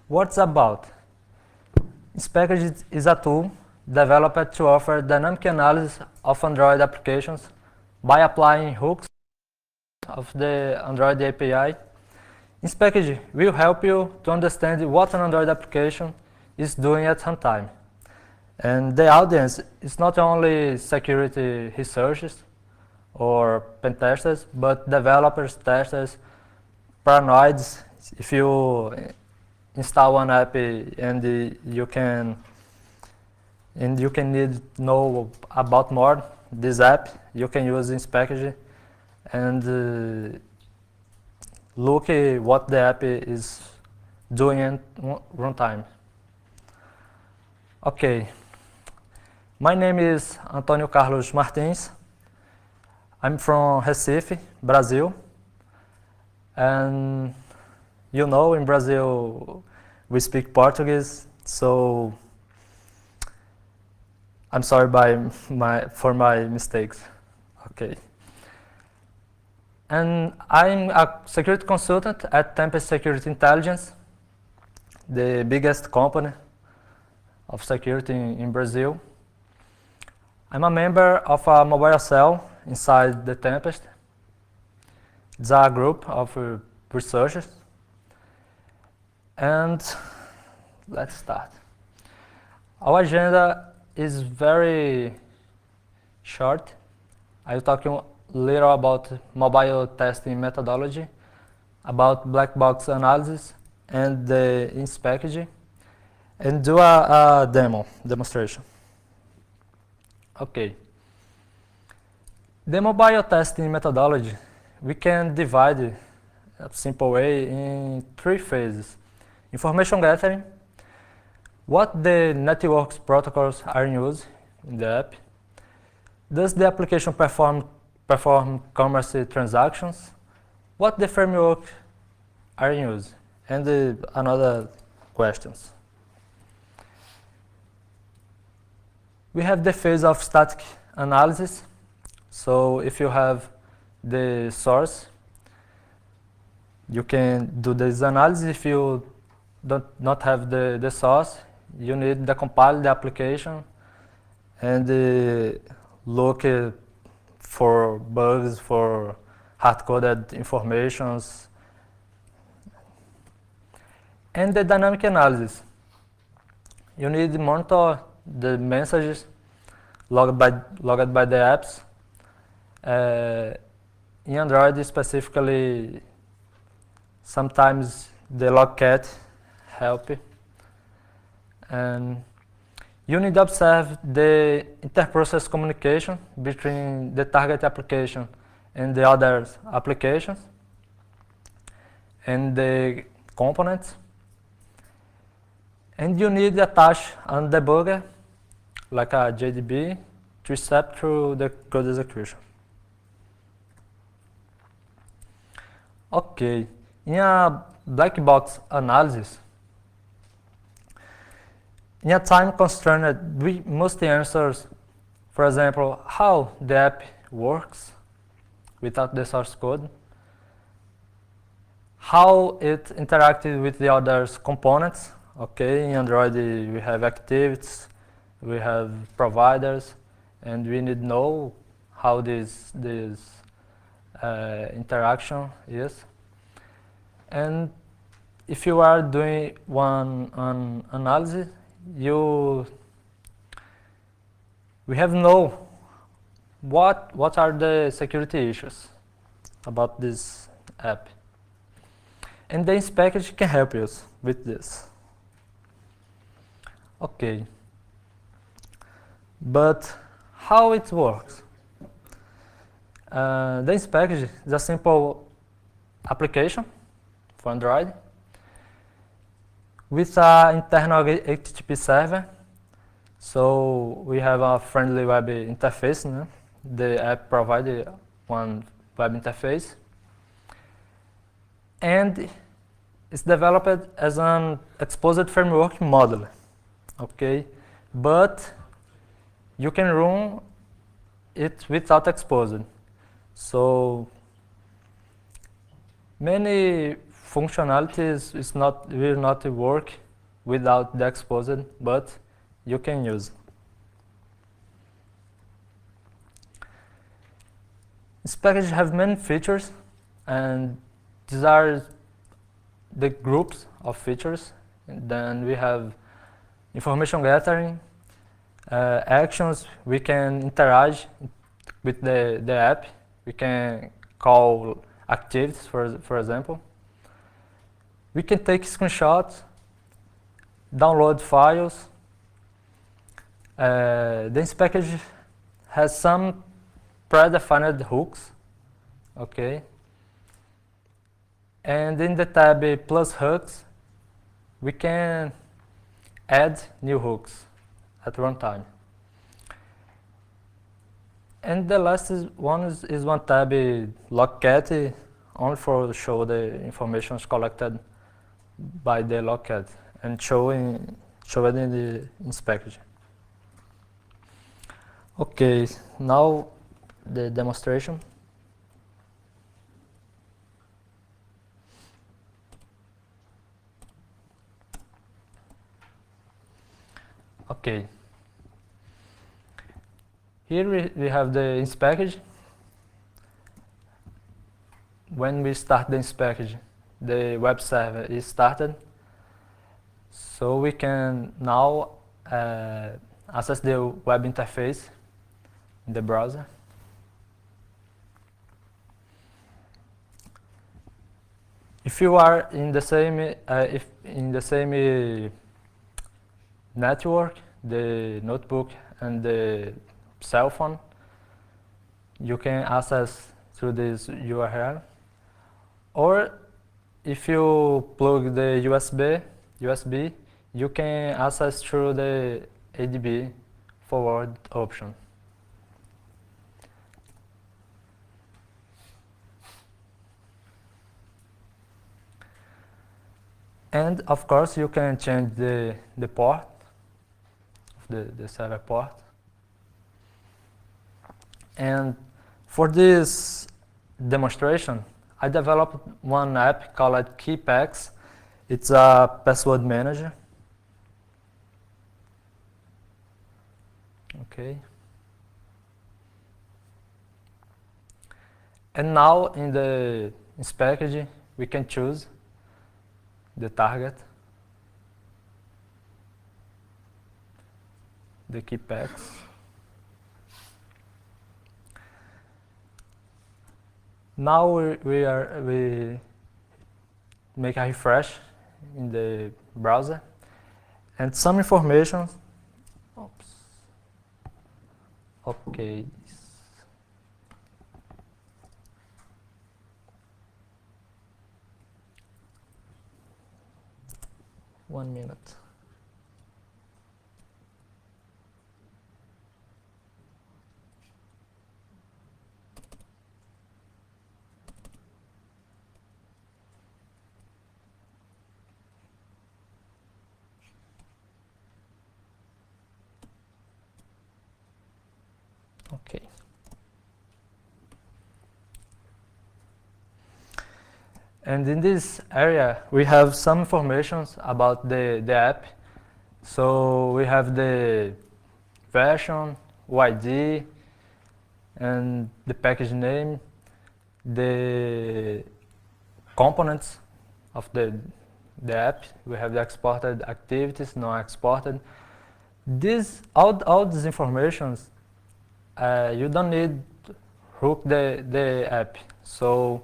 What's about? Inspeckage is a tool developed to offer dynamic analysis of Android applications by applying hooks of the Android API. Inspeckage will help you to understand what an Android application is doing at runtime. And the audience is not only security researchers or pen testers, but developers, testers, paranoids. If you install one app and you can need to know about more this app, you can use Inspeckage and look at what the app is doing at runtime. Okay, my name is Antonio Carlos Martins. I'm from Recife, Brazil. And you know, in Brazil we speak Portuguese, so I'm sorry for my mistakes. Okay. And I'm a security consultant at Tempest Security Intelligence, the biggest company of security in Brazil. I'm a member of a mobile cell inside the Tempest. It's a group of researchers. And let's start. Our agenda is very short. I'll talk a little about mobile testing methodology, about black box analysis and the Inspeckage, and do a demonstration. Okay. The mobile testing methodology, we can divide it a simple way in 3 phases. Information gathering, what the network's protocols are in use in the app. Does the application perform commerce transactions? What the framework are in use? And another questions. We have the phase of static analysis. So if you have the source, you can do this analysis. If you not have the source, you need to compile the application and look for bugs, for hard-coded informations. And the dynamic analysis. You need to monitor the messages logged by the apps. In Android specifically, sometimes the logcat help. And you need to observe the inter-process communication between the target application and the other applications, and the components. And you need to attach a debugger, like a JDB, to step through the code execution. Okay, in a black box analysis, in a time constraint, we must answer, for example, how the app works without the source code, how it interacted with the other components. Okay, in Android we have activities, we have providers, and we need to know how this interaction is. And if you are doing an analysis, we have to know what are the security issues about this app. And the Inspeckage can help you with this. Okay. But how it works? The Inspeckage is a simple application for Android with an internal HTTP server. So we have a friendly web interface. No? The app provides one web interface. And it's developed as an exposed framework model. Okay, but you can run it without exposed. So many functionality will not work without the exposed, but you can use. Inspeckage have many features, and these are the groups of features. And then we have information gathering, actions. We can interact with the app. We can call activities, for example. We can take screenshots, download files. The Inspeckage has some predefined hooks, okay? And in the tab plus hooks, we can add new hooks at runtime. And the last one is one tab, logcat, only for show the information collected by the logcat and show it in the Inspeckage. Okay, now the demonstration. Okay. Here we have the Inspeckage. When we start the Inspeckage, the web server is started. So we can now access the web interface in the browser. If you are in the same network, the notebook and the cell phone, you can access through this URL. Or if you plug the USB, you can access through the ADB forward option. And of course, you can change the port of the server port. And for this demonstration, I developed one app called KeyPacks. It's a password manager. Okay. And now in the Inspeckage, we can choose the target, the KeyPacks. Now we make a refresh in the browser, and some information. Oops. Okay. 1 minute. Okay. And in this area, we have some information about the app. So we have the version, ID, and the package name, the components of the app. We have the exported activities, non-exported. All these informations, you don't need to hook the app. So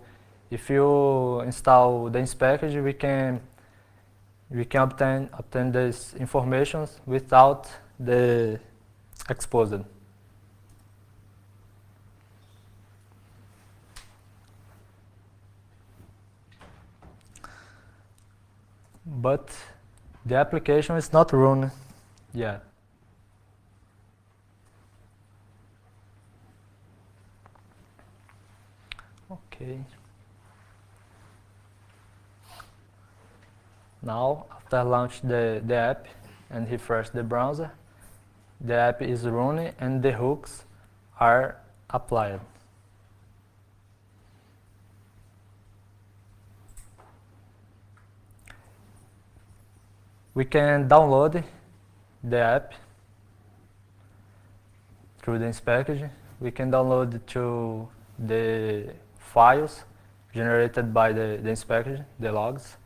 if you install the Inspeckage, we can obtain this information without the exposed. But the application is not run yet. Okay. Now, after I launch the app and refresh the browser, the app is running and the hooks are applied. We can download the app through the Inspeckage. We can download to the files generated by the Inspeckage, the logs.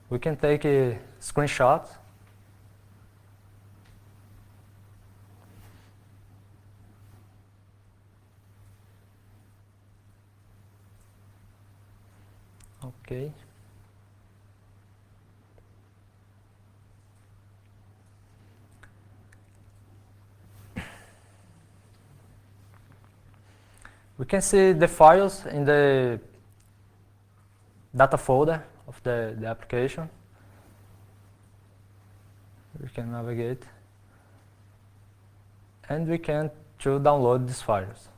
We can take a screenshot. Okay. We can see the files in the data folder of the application. We can navigate. And we can download these files.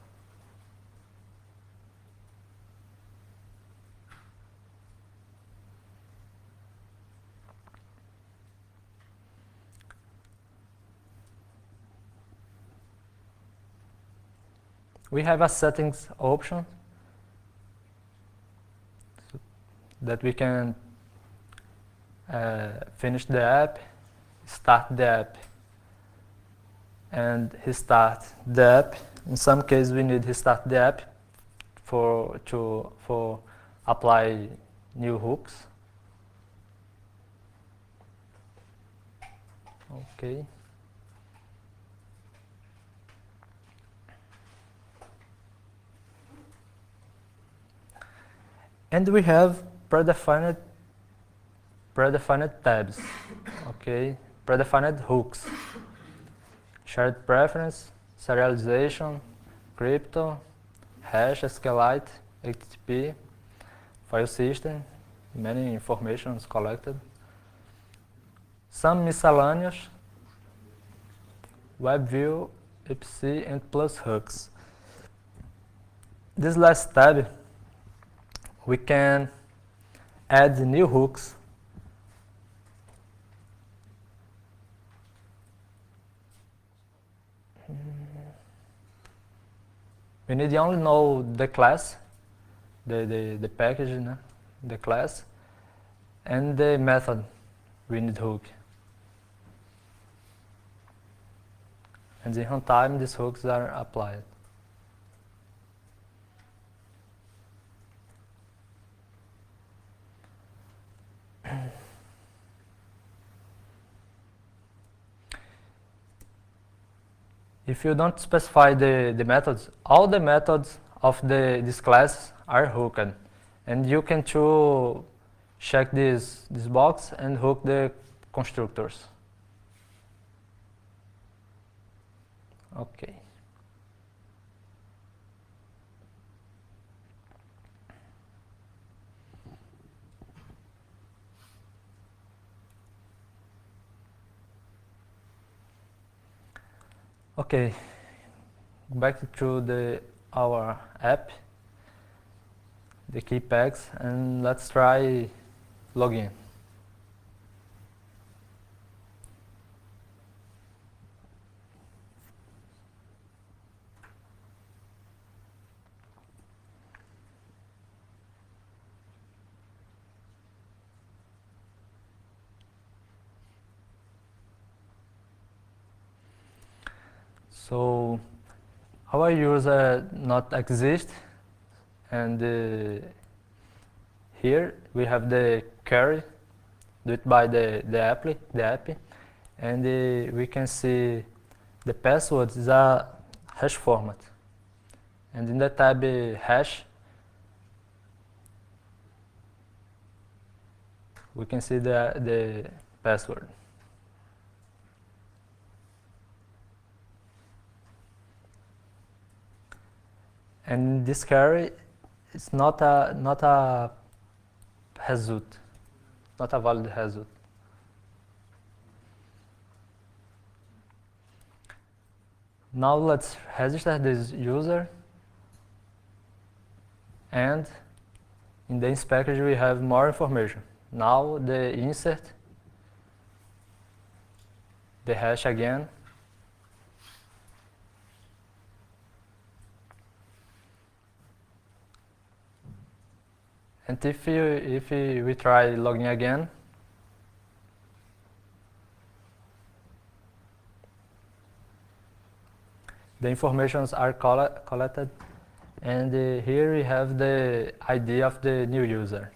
We have a settings option that we can finish the app, start the app, and restart the app. In some cases, we need to restart the app for apply new hooks. Okay. And we have predefined tabs, okay, predefined hooks, shared preference, serialization, crypto, hash, SQLite, HTTP, file system, many informations collected, some miscellaneous, web view, EPC, and plus hooks. This last tab, we can add new hooks. We need to only know the class, the package, the class, and the method we need hook. And in runtime, these hooks are applied. If you don't specify the methods, all the methods of this class are hooked. And you can check this box and hook the constructors. Okay. Okay, back to our app, the key packs, and let's try login. So our user not exist, and here we have the query do it by the API, and we can see the password is a hash format, and in the tab hash we can see the password. And this query is not a result, not a valid result. Now let's register this user, and in the Inspeckage we have more information. Now the insert, the hash again, And if we try logging again, the informations are collected, and here we have the ID of the new user.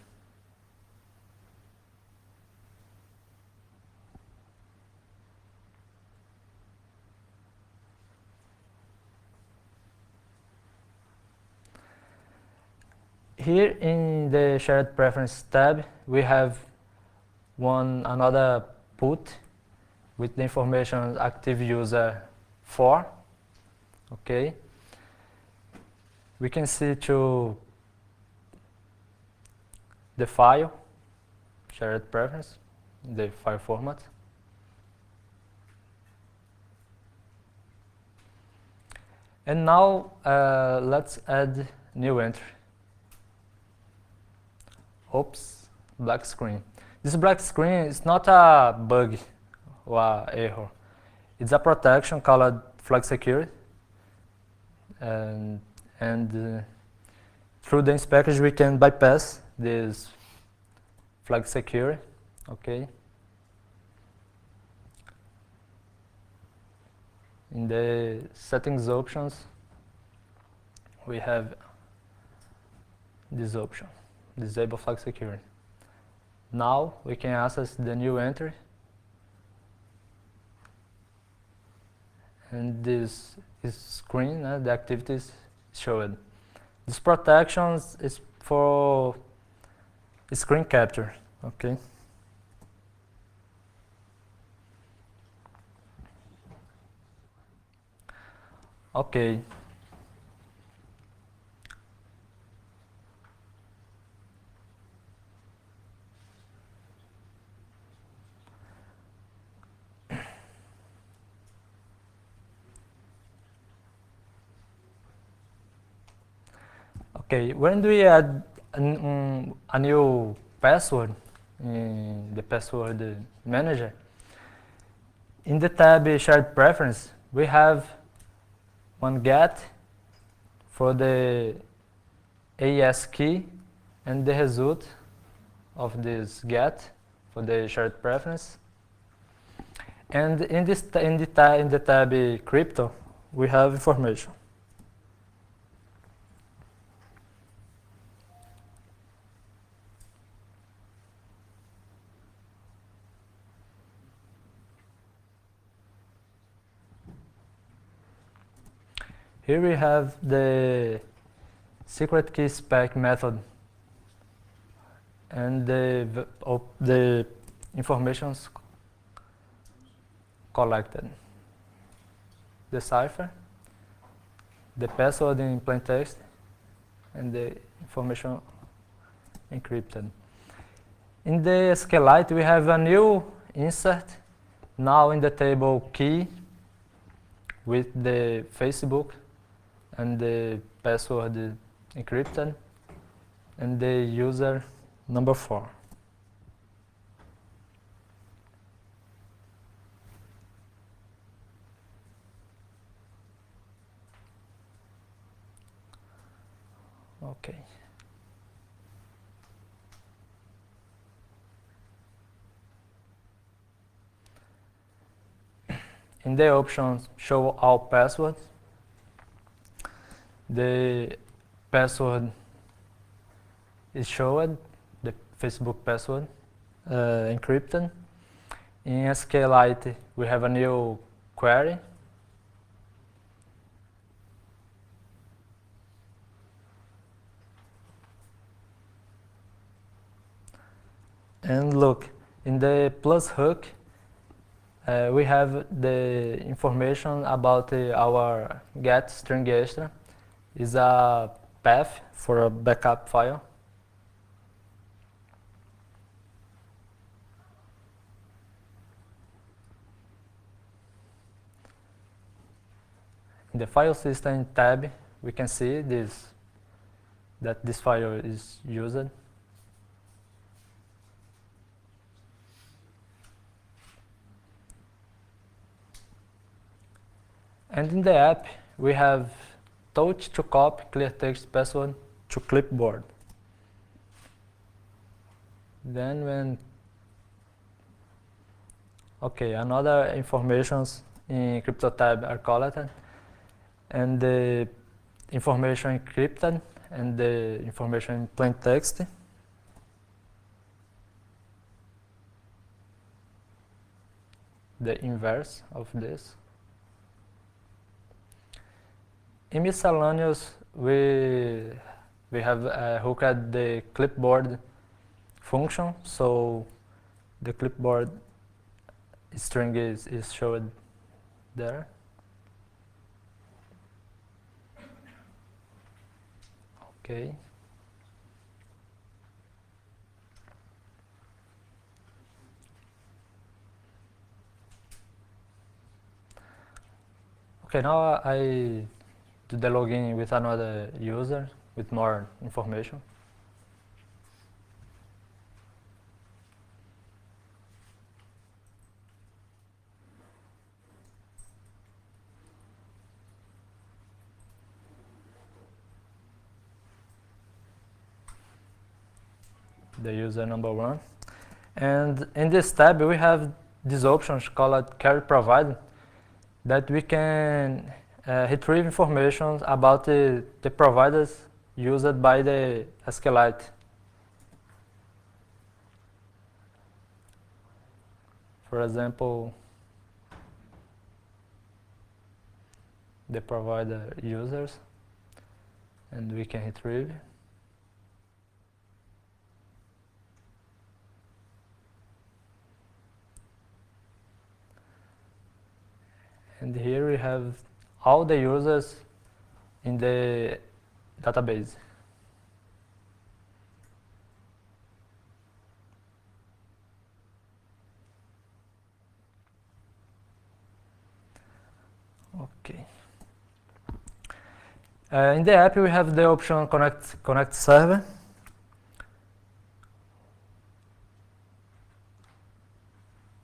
Here in the shared preference tab, we have another put with the information active user 4. Okay. We can see to the file, shared preference, the file format. And now let's add new entry. Oops, black screen. This black screen is not a bug or error. It's a protection called flag security. And through the Inspeckage we can bypass this flag security. Okay. In the settings options, we have this option, disable flag security. Now we can access the new entry, and this screen, the activities showed. This protections is for screen capture. Okay. Okay. Okay, when do we add a new password in the password manager? In the tab shared preference, we have one get for the AES key and the result of this get for the shared preference. And in the tab crypto, we have information. Here we have the secret key spec method and the informations collected. The cipher, the password in plain text, and the information encrypted. In the SQLite, we have a new insert now in the table key with the Facebook and the password encrypted and the user number 4. Okay. In the options show all passwords, the password is showed, the Facebook password encrypted. In SQLite, we have a new query. And look, in the plus hook, we have the information about our get string extra. Is a path for a backup file. In the file system tab, we can see that this file is used. And in the app, we have touch to copy clear text password to clipboard. Then when another informations in crypto tab are collected, and the information encrypted and the information in plain text. The inverse of this. In miscellaneous, we have hooked at the clipboard function, so the clipboard string is showed there. Okay. Okay, now I do the login with another user with more information. The user number 1. And in this tab, we have this option called carry provided, that we can retrieve information about the providers used by the SQLite. For example, the provider users, and we can retrieve. And here we have all the users in the database. Okay. In the app, we have the option connect server.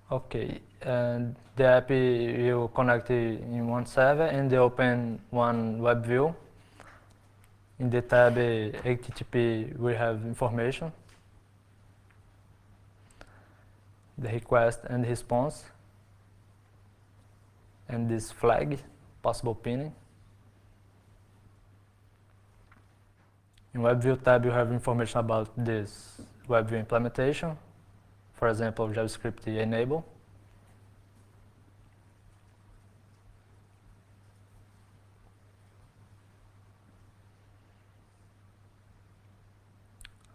Okay, and the app will connect in one server and they open one web view. In the tab HTTP, we have information, the request and response, and this flag, possible pinning. In WebView tab, you have information about this WebView implementation, for example, JavaScript enable.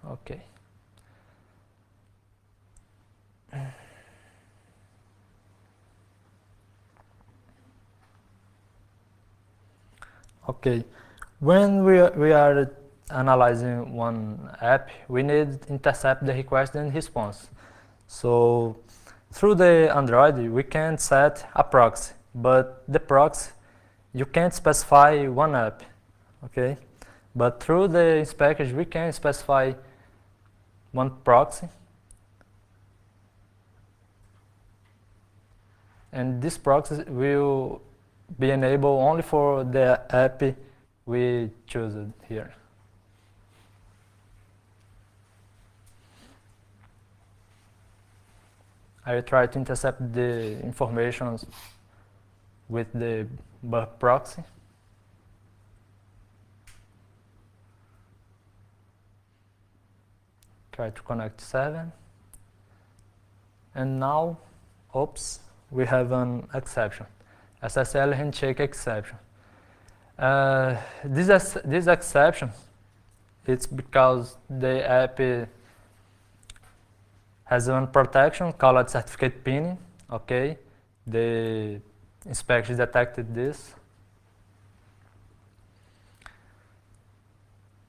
Okay. Okay, when we are analyzing one app, we need to intercept the request and response. So through the Android, we can set a proxy, but the proxy, you can't specify one app, okay? But through the Inspeckage, we can specify one proxy. And this proxy will be enabled only for the app we choose here. I will try to intercept the information with the proxy. Try to connect to 7. And now, oops, we have an exception. SSL handshake exception. This exception, it's because the app has one protection called certificate pinning. Okay, the Inspeckage detected this.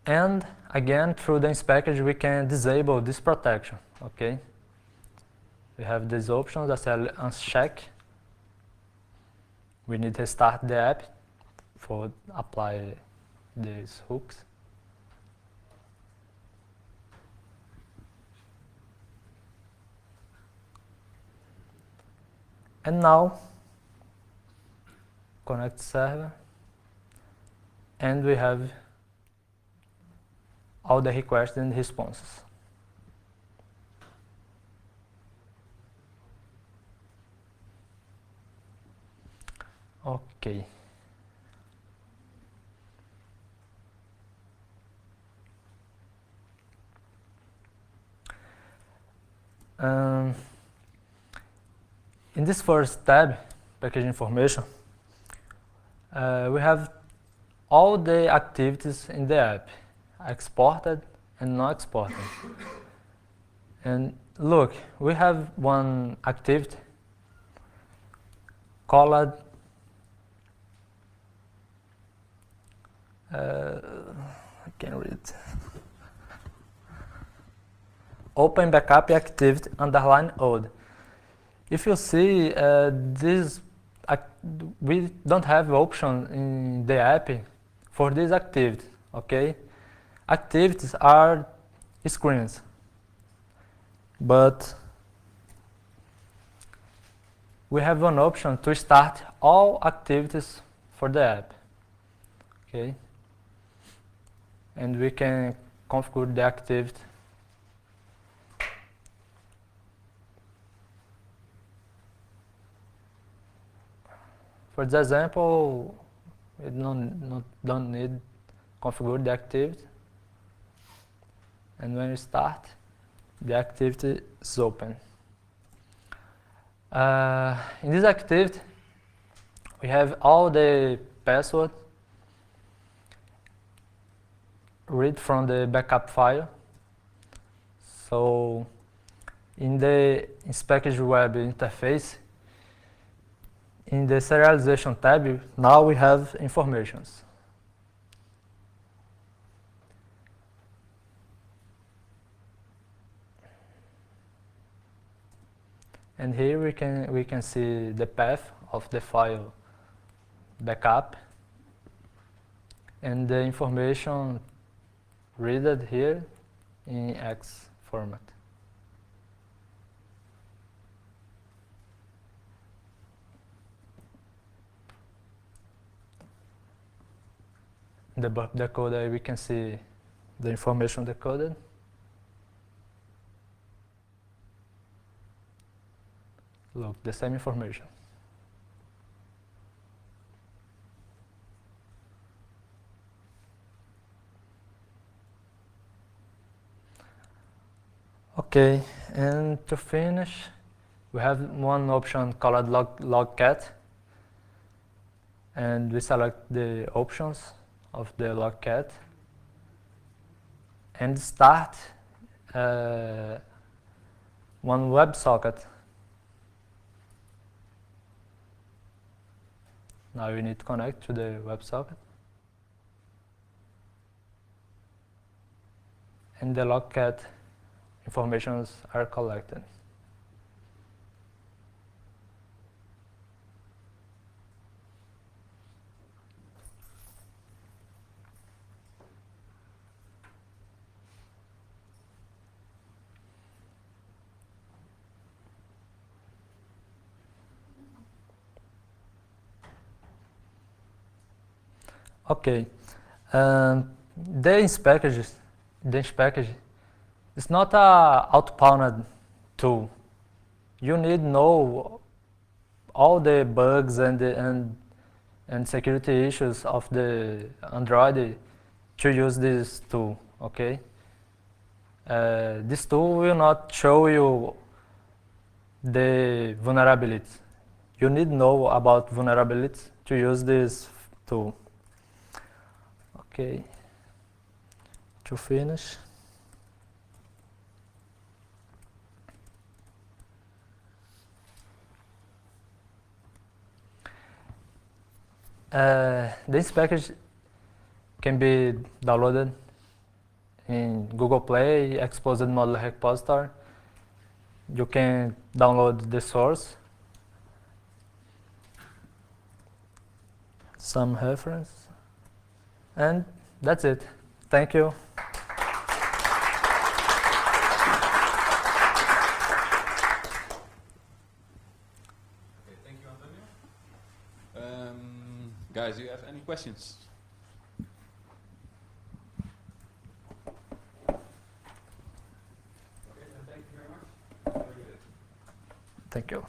And again, through the Inspeckage, we can disable this protection. Okay, we have these options, SSL uncheck. We need to start the app for apply these hooks. And now, connect server, and we have all the requests and responses. Okay. In this first tab, package information, we have all the activities in the app, exported and not exported. And look, we have one activity called I can read. Open backup activity underline old. If you see this, we don't have option in the app for this activity. Okay, activities are screens, but we have one option to start all activities for the app. Okay, and we can configure the activity. For this example, we don't need configure the activity. And when we start, the activity is open. In this activity, we have all the password read from the backup file. So in the Inspeckage web interface, in the serialization tab, now we have informations. And here we can see the path of the file backup and the information read here in X format. The decoder, we can see the information decoded. Look, the same information. Okay, and to finish, we have one option called logcat, and we select the options of the logcat and start one WebSocket. Now you need to connect to the WebSocket, and the logcat informations are collected. Okay, the Inspeckage is not a outbound tool. You need to know all the bugs and security issues of the Android to use this tool. Okay, this tool will not show you the vulnerabilities. You need to know about vulnerabilities to use this tool. Okay, to finish. This package can be downloaded in Google Play, Exposed Model Repository. You can download the source, some reference, and that's it. Thank you. Okay, thank you, Antonio. Guys, do you have any questions? Okay, then thank you very much. Thank you.